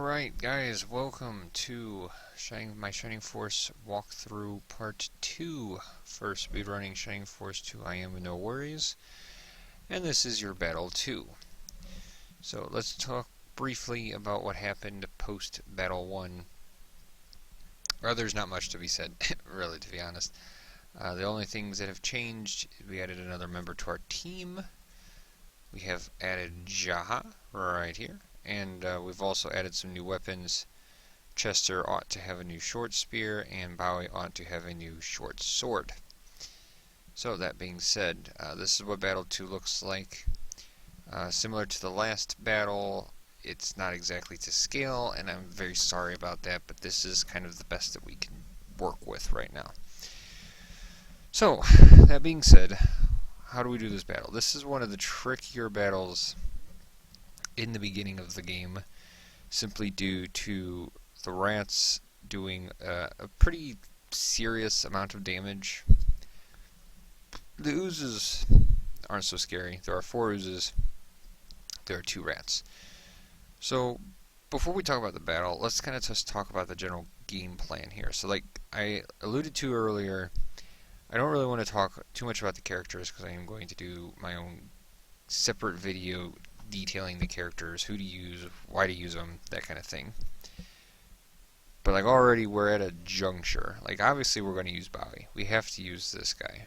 Alright guys, welcome to my Shining Force walkthrough part 2 for speedrunning Shining Force 2 I Am No Worries, and this is your battle 2. So let's talk briefly about what happened post battle 1. Well, there's not much to be said, really, to be honest. The only things that have changed, we added another member to our team. We have added Jaha right here. And we've also added some new weapons. Chester ought to have a new short spear, and Bowie ought to have a new short sword. So that being said, this is what Battle 2 looks like. Similar to the last battle, it's not exactly to scale, and I'm very sorry about that, but this is kind of the best that we can work with right now. So, that being said, how do we do this battle? This is one of the trickier battles in the beginning of the game, simply due to the rats doing a pretty serious amount of damage. The oozes aren't so scary. There are 4 oozes. There are 2 rats. So before we talk about the battle, let's kind of just talk about the general game plan here. So like I alluded to earlier, I don't really want to talk too much about the characters because I am going to do my own separate video detailing the characters, who to use, why to use them, that kind of thing. But like already we're at a juncture. Like obviously we're going to use Bowie. We have to use this guy.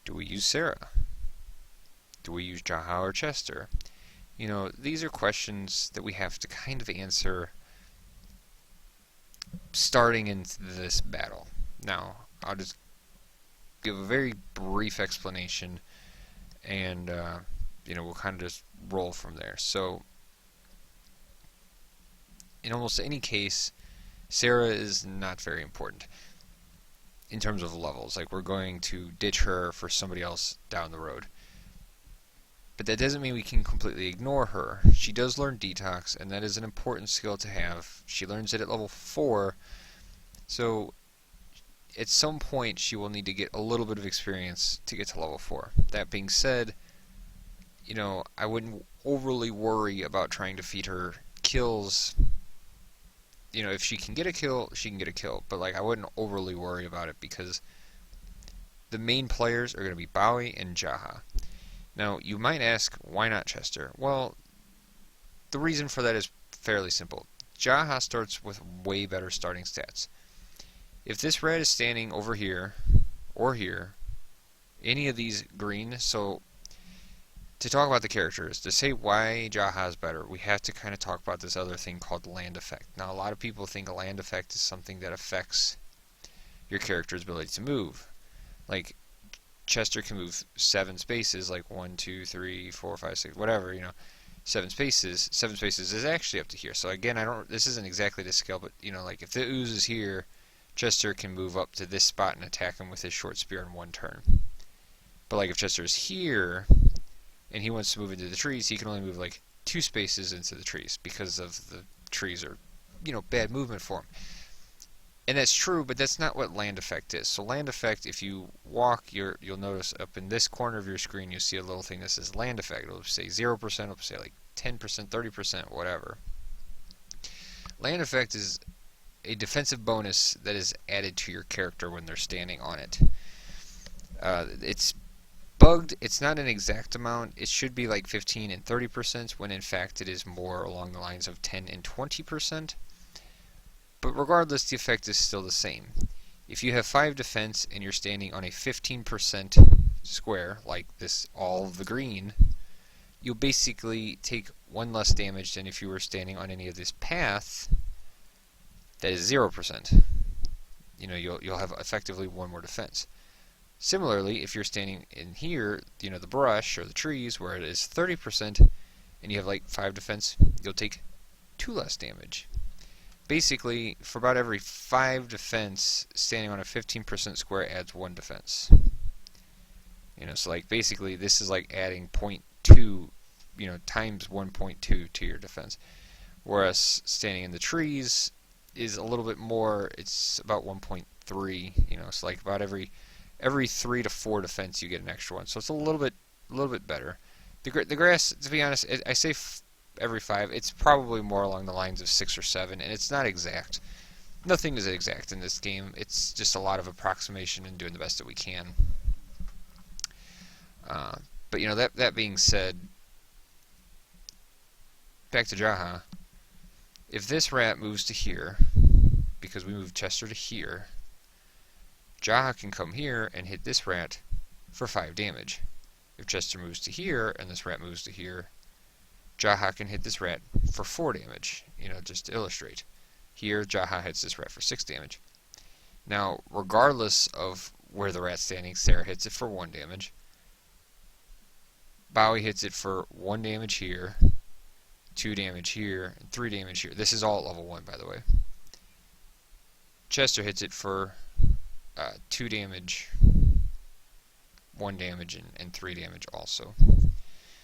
Do we use Sarah? Do we use Jaha or Chester? You know, these are questions that we have to kind of answer starting in this battle. Now, I'll just give a very brief explanation and we'll kind of just roll from there. So, in almost any case, Sarah is not very important in terms of levels. Like, we're going to ditch her for somebody else down the road. But that doesn't mean we can completely ignore her. She does learn Detox, and that is an important skill to have. She learns it at level 4, so at some point she will need to get a little bit of experience to get to level 4. That being said, you know, I wouldn't overly worry about trying to feed her kills. You know, if she can get a kill, she can get a kill. But, like, I wouldn't overly worry about it because the main players are going to be Bowie and Jaha. Now, you might ask, why not Chester? Well, the reason for that is fairly simple. Jaha starts with way better starting stats. If this red is standing over here, or here, any of these green, so to talk about the characters, to say why Jaha is better, we have to kind of talk about this other thing called land effect. Now, a lot of people think a land effect is something that affects your character's ability to move. Like, Chester can move 7 spaces, like 1, 2, 3, 4, 5, 6, whatever, 7 spaces. 7 spaces is actually up to here. So again, this isn't exactly to scale, but, like if the ooze is here, Chester can move up to this spot and attack him with his short spear in 1 turn. But like if Chester is here, and he wants to move into the trees, he can only move like 2 spaces into the trees because of the trees are, bad movement for him. And that's true, but that's not what land effect is. So land effect, if you walk, you'll notice up in this corner of your screen, you'll see a little thing that says land effect. It'll say 0%, it'll say like 10%, 30%, whatever. Land effect is a defensive bonus that is added to your character when they're standing on it. It's bugged. It's not an exact amount. It should be like 15 and 30%, when in fact it is more along the lines of 10 and 20%. But regardless, the effect is still the same. If you have 5 defense and you're standing on a 15% square, like this, all of the green, you'll basically take 1 less damage than if you were standing on any of this path that is 0%. You'll have effectively 1 more defense. Similarly, if you're standing in here, the brush or the trees where it is 30% and you have like 5 defense, you'll take 2 less damage. Basically, for about every 5 defense, standing on a 15% square adds 1 defense. So like basically this is like adding 0.2, times 1.2 to your defense. Whereas standing in the trees is a little bit more, it's about 1.3, it's like about every 3 to 4 defense you get an extra 1. So it's a little bit better. The grass, to be honest, I say every 5. It's probably more along the lines of 6 or 7, and it's not exact. Nothing is exact in this game. It's just a lot of approximation and doing the best that we can. But you know, that being said, back to Jaha. If this rat moves to here, because we moved Chester to here, Jaha can come here and hit this rat for 5 damage. If Chester moves to here and this rat moves to here, Jaha can hit this rat for 4 damage, you know, just to illustrate. Here, Jaha hits this rat for 6 damage. Now, regardless of where the rat's standing, Sarah hits it for 1 damage. Bowie hits it for 1 damage here, 2 damage here, and 3 damage here. This is all at level 1, by the way. Chester hits it for 2 damage, 1 damage, and 3 damage also.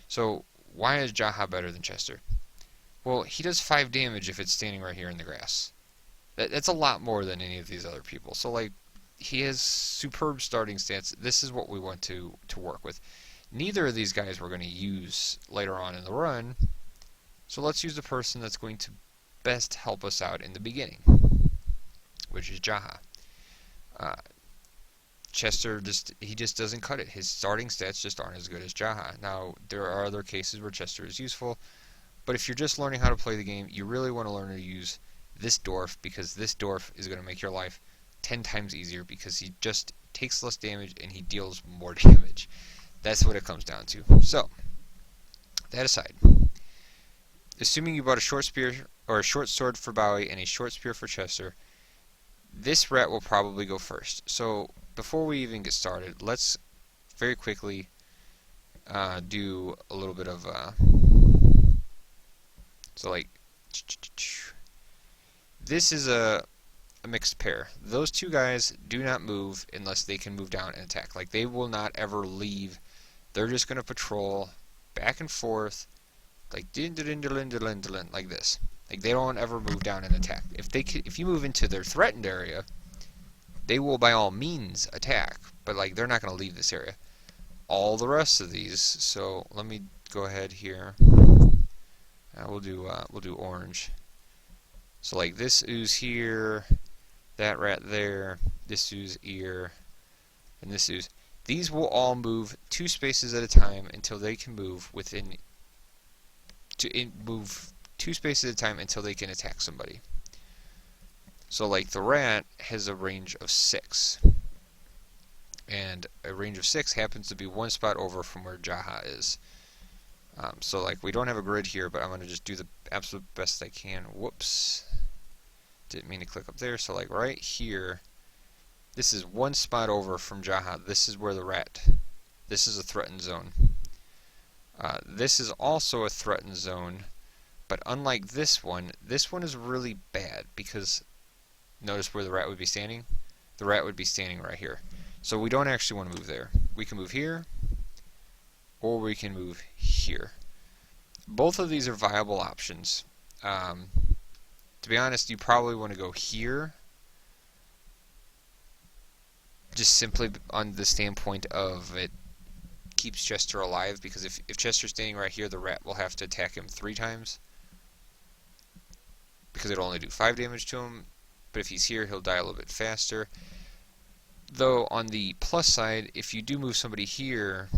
So, why is Jaha better than Chester? Well, he does 5 damage if it's standing right here in the grass. That's a lot more than any of these other people. So, like, he has superb starting stats. This is what we want to work with. Neither of these guys we're going to use later on in the run, so let's use the person that's going to best help us out in the beginning, which is Jaha. Chester just doesn't cut it. His starting stats just aren't as good as Jaha. Now, there are other cases where Chester is useful, but if you're just learning how to play the game, you really want to learn to use this dwarf, because this dwarf is going to make your life 10 times easier, because he just takes less damage and he deals more damage. That's what it comes down to. So, that aside, assuming you bought a short spear or a short sword for Bowie and a short spear for Chester, this rat will probably go first. So, before we even get started, let's very quickly do a little bit of so like this is a mixed pair. Those two guys do not move unless they can move down and attack. Like, they will not ever leave. They're just going to patrol back and forth like like this. Like, they don't ever move down and attack. If you move into their threatened area, they will by all means attack, but like, they're not going to leave this area. All the rest of these, so let me go ahead here. We'll do orange. So like, this ooze here, that rat there, this ooze here, and this ooze. These will all move 2 spaces at a time until they can move move 2 spaces at a time until they can attack somebody. So like, the rat has a range of 6, and a range of 6 happens to be 1 spot over from where Jaha is. So like, we don't have a grid here, but I'm going to just do the absolute best I can. Whoops. Didn't mean to click up there. So like, right here, this is 1 spot over from Jaha. This is where the rat, this is a threatened zone. This is also a threatened zone, but unlike this one is really bad, because notice where the rat would be standing? The rat would be standing right here. So we don't actually want to move there. We can move here, or we can move here. Both of these are viable options. To be honest, you probably want to go here, just simply on the standpoint of it keeps Chester alive, because if Chester's standing right here, the rat will have to attack him 3 times, because it'll only do 5 damage to him, but if he's here, he'll die a little bit faster. Though, on the plus side, if you do move somebody here,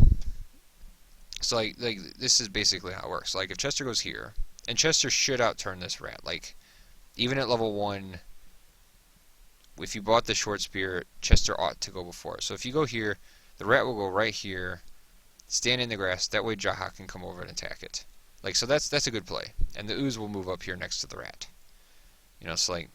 so like this is basically how it works. Like, if Chester goes here, and Chester should outturn this rat, like, even at level 1, if you bought the short spear, Chester ought to go before. So if you go here, the rat will go right here, stand in the grass, that way Jaha can come over and attack it. Like, so that's a good play. And the ooze will move up here next to the rat. You know, so like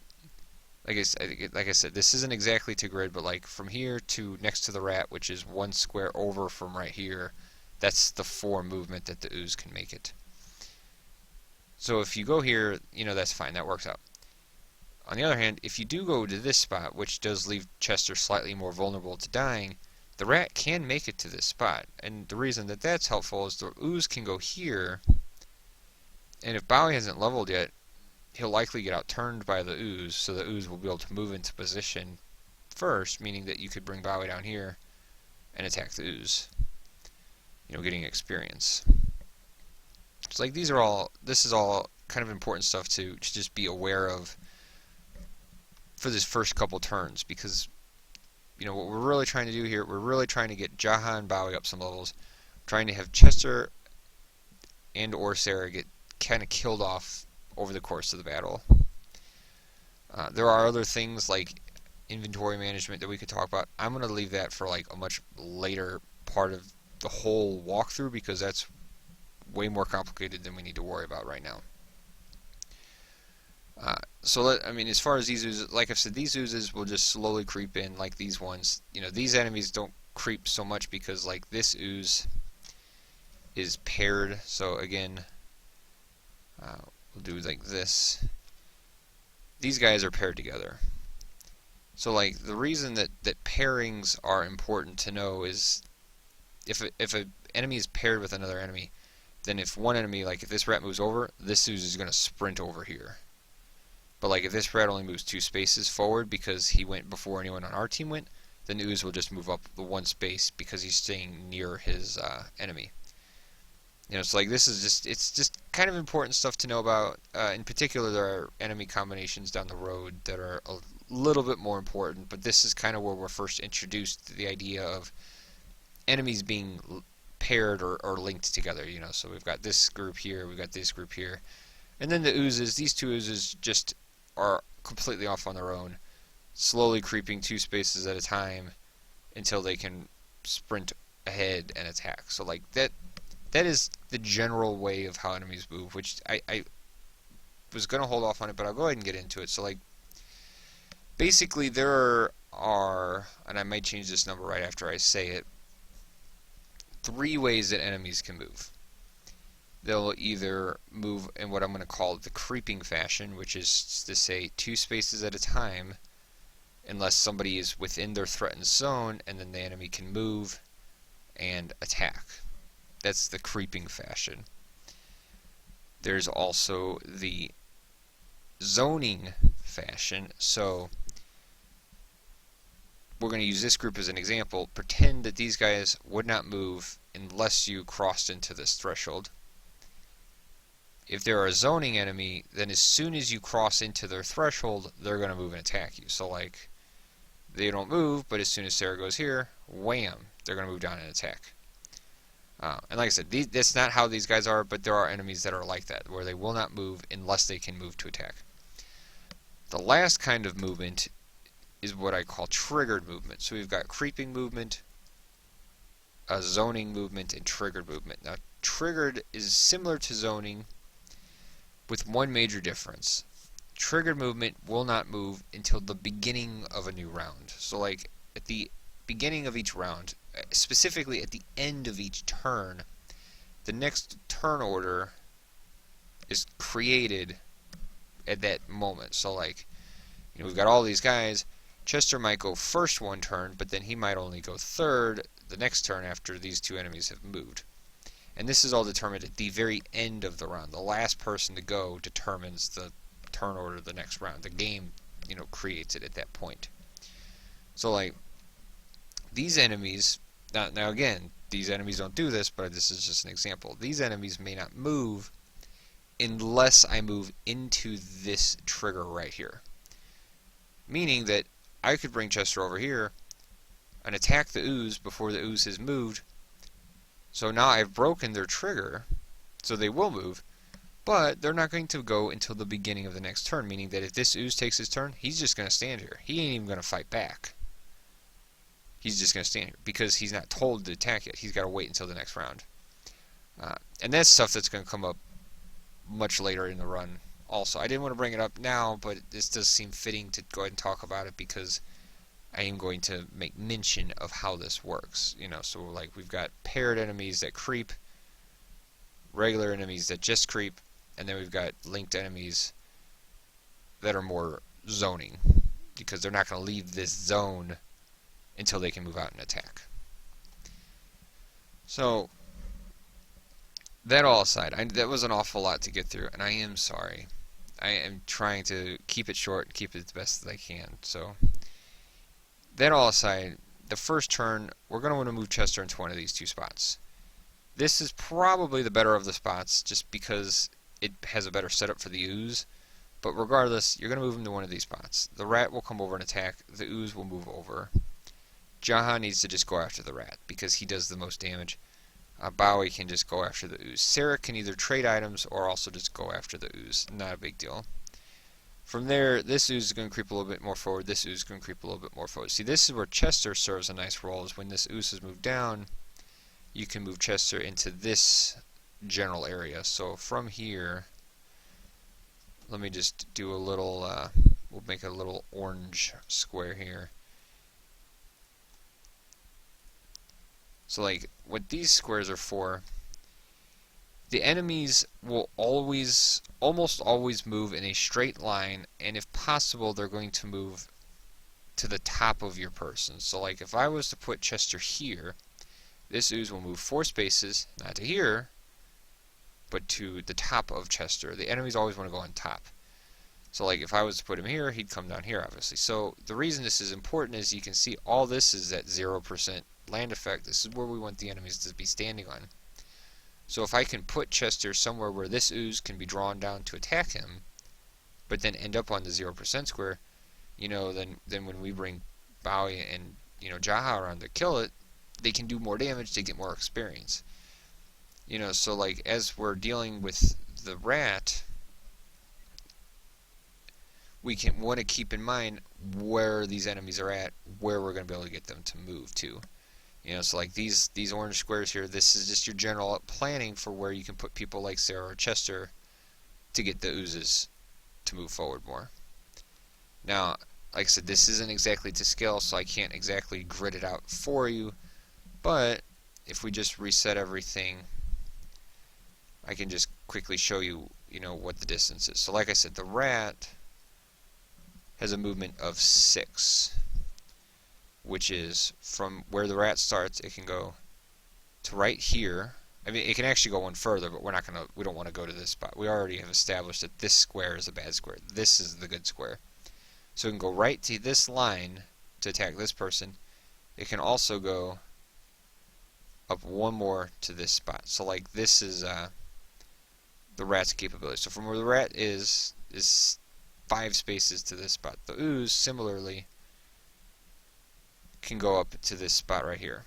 I said, this isn't exactly to grid, but like, from here to next to the rat, which is 1 square over from right here, that's the 4 movement that the ooze can make it. So if you go here, you know, that's fine, that works out. On the other hand, if you do go to this spot, which does leave Chester slightly more vulnerable to dying, the rat can make it to this spot. And the reason that that's helpful is the ooze can go here, and if Bowie hasn't leveled yet, he'll likely get outturned by the ooze, so the ooze will be able to move into position first, meaning that you could bring Bowie down here and attack the ooze, you know, getting experience. So like this is all kind of important stuff to just be aware of for this first couple turns, because what we're really trying to do here, we're really trying to get Jaha and Bowie up some levels, trying to have Chester and or Sarah get kind of killed off over the course of the battle. There are other things like inventory management that we could talk about. I'm going to leave that for like a much later part of the whole walkthrough, because that's way more complicated than we need to worry about right now. As far as these oozes, like I've said, these oozes will just slowly creep in like these ones. These enemies don't creep so much because like this ooze is paired. So again, we'll do like this. These guys are paired together. So like the reason that pairings are important to know is if an enemy is paired with another enemy, then if one enemy, like if this rat moves over, this ooze is going to sprint over here. But like if this rat only moves 2 spaces forward because he went before anyone on our team went, then the ooze will just move up the 1 space because he's staying near his enemy. So like this is it's just kind of important stuff to know about. In particular, there are enemy combinations down the road that are a little bit more important, but this is kind of where we're first introduced to the idea of enemies being paired or linked together. So we've got this group here, we've got this group here, and then the oozes, these 2 oozes just are completely off on their own, slowly creeping 2 spaces at a time until they can sprint ahead and attack. So like that is the general way of how enemies move, which I was going to hold off on it, but I'll go ahead and get into it. So like basically there are, and I might change this number right after I say it, 3 ways that enemies can move. They'll either move in what I'm going to call the creeping fashion, which is to say 2 spaces at a time, unless somebody is within their threatened zone, and then the enemy can move and attack. That's the creeping fashion. There's also the zoning fashion. So we're going to use this group as an example. Pretend that these guys would not move unless you crossed into this threshold. If they're a zoning enemy, then as soon as you cross into their threshold, they're going to move and attack you. So like, they don't move, but as soon as Sarah goes here, wham, they're going to move down and attack. And like I said, that's not how these guys are, but there are enemies that are like that, where they will not move unless they can move to attack. The last kind of movement is what I call triggered movement. So we've got creeping movement, a zoning movement, and triggered movement. Now, triggered is similar to zoning with one major difference. Triggered movement will not move until the beginning of a new round. So like at the beginning of each round, specifically at the end of each turn, the next turn order is created at that moment. So like, we've got all these guys. Chester might go first 1 turn, but then he might only go third the next turn after these 2 enemies have moved. And this is all determined at the very end of the round. The last person to go determines the turn order of the next round. The game, creates it at that point. So like, these enemies, now again, these enemies don't do this, but this is just an example. These enemies may not move unless I move into this trigger right here. Meaning that I could bring Chester over here and attack the ooze before the ooze has moved. So now I've broken their trigger, so they will move, but they're not going to go until the beginning of the next turn, meaning that if this ooze takes his turn, he's just going to stand here. He ain't even going to fight back. He's just going to stand here because he's not told to attack yet. He's got to wait until the next round. And that's stuff that's going to come up much later in the run also. I didn't want to bring it up now, but this does seem fitting to go ahead and talk about it because I am going to make mention of how this works. So like we've got paired enemies that creep, regular enemies that just creep, and then we've got linked enemies that are more zoning because they're not going to leave this zone until they can move out and attack. So that all aside, that was an awful lot to get through, and I am sorry. I am trying to keep it short and keep it the best that I can. So that all aside, the first turn, we're going to want to move Chester into one of these 2 spots. This is probably the better of the spots, just because it has a better setup for the ooze. But regardless, you're going to move him to one of these spots. The rat will come over and attack. The ooze will move over. Jaha needs to just go after the rat because he does the most damage. Bowie can just go after the ooze. Sarah can either trade items or also just go after the ooze. Not a big deal. From there, this ooze is going to creep a little bit more forward. This ooze is going to creep a little bit more forward. See, this is where Chester serves a nice role, is when this ooze is moved down, you can move Chester into this general area. So from here, let me just do a little, we'll make a little orange square here. So like, what these squares are for, the enemies will almost always move in a straight line, and if possible, they're going to move to the top of your person. So like, if I was to put Chester here, this ooze will move 4 spaces, not to here, but to the top of Chester. The enemies always want to go on top. So like, if I was to put him here, he'd come down here, obviously. So the reason this is important is you can see all this is at 0% land effect. This is where we want the enemies to be standing on. So if I can put Chester somewhere where this ooze can be drawn down to attack him, but then end up on the 0% square, you know, then when we bring Bowie and, you know, Jaha around to kill it, they can do more damage, they get more experience. You know, so like, as we're dealing with the rat, we can want to keep in mind where these enemies are at, where we're going to be able to get them to move to. You know, so like these orange squares here, this is just your general planning for where you can put people like Sarah or Chester to get the oozes to move forward more. Now, like I said, this isn't exactly to scale, so I can't exactly grid it out for you, but if we just reset everything, I can just quickly show you, you know, what the distance is. So like I said, the rat has a movement of 6, which is from where the rat starts, it can go to right here. I mean, it can actually go one further, but we don't want to go to this spot. We already have established that this square is a bad square. This is the good square. So it can go right to this line to attack this person. It can also go up one more to this spot. So like, this is the rat's capability. So from where the rat is 5 spaces to this spot. The ooze, similarly, can go up to this spot right here.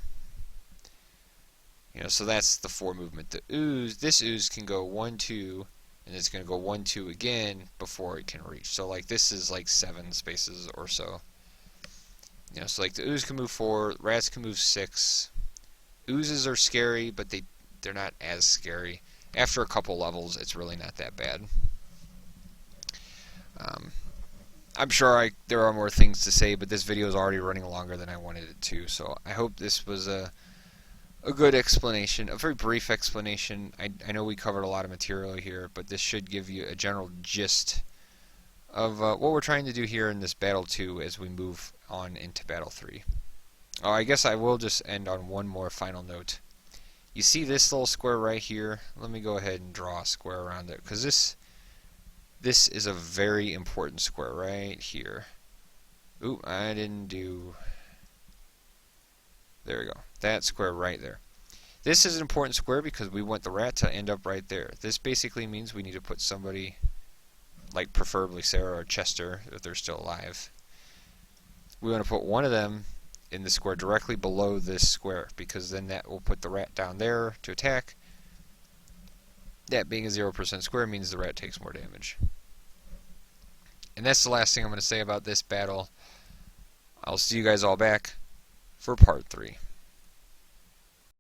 You know, so that's the 4 movement. The ooze, this ooze can go 1, 2, and it's going to go 1, 2 again before it can reach. So like, this is like 7 spaces or so. You know, so like, the ooze can move 4, rats can move 6. Oozes are scary, but they're not as scary. After a couple levels, it's really not that bad. I'm sure there are more things to say, but this video is already running longer than I wanted it to, so I hope this was a good explanation, a very brief explanation. I know we covered a lot of material here, but this should give you a general gist of what we're trying to do here in this Battle 2 as we move on into Battle 3. Oh, I guess I will just end on one more final note. You see this little square right here? Let me go ahead and draw a square around it, because this is a very important square right here. Ooh, I didn't do... There we go. That square right there. This is an important square because we want the rat to end up right there. This basically means we need to put somebody, like preferably Sarah or Chester, if they're still alive. We want to put one of them in the square directly below this square, because then that will put the rat down there to attack. That being a 0% square means the rat takes more damage. And that's the last thing I'm going to say about this battle. I'll see you guys all back for part 3.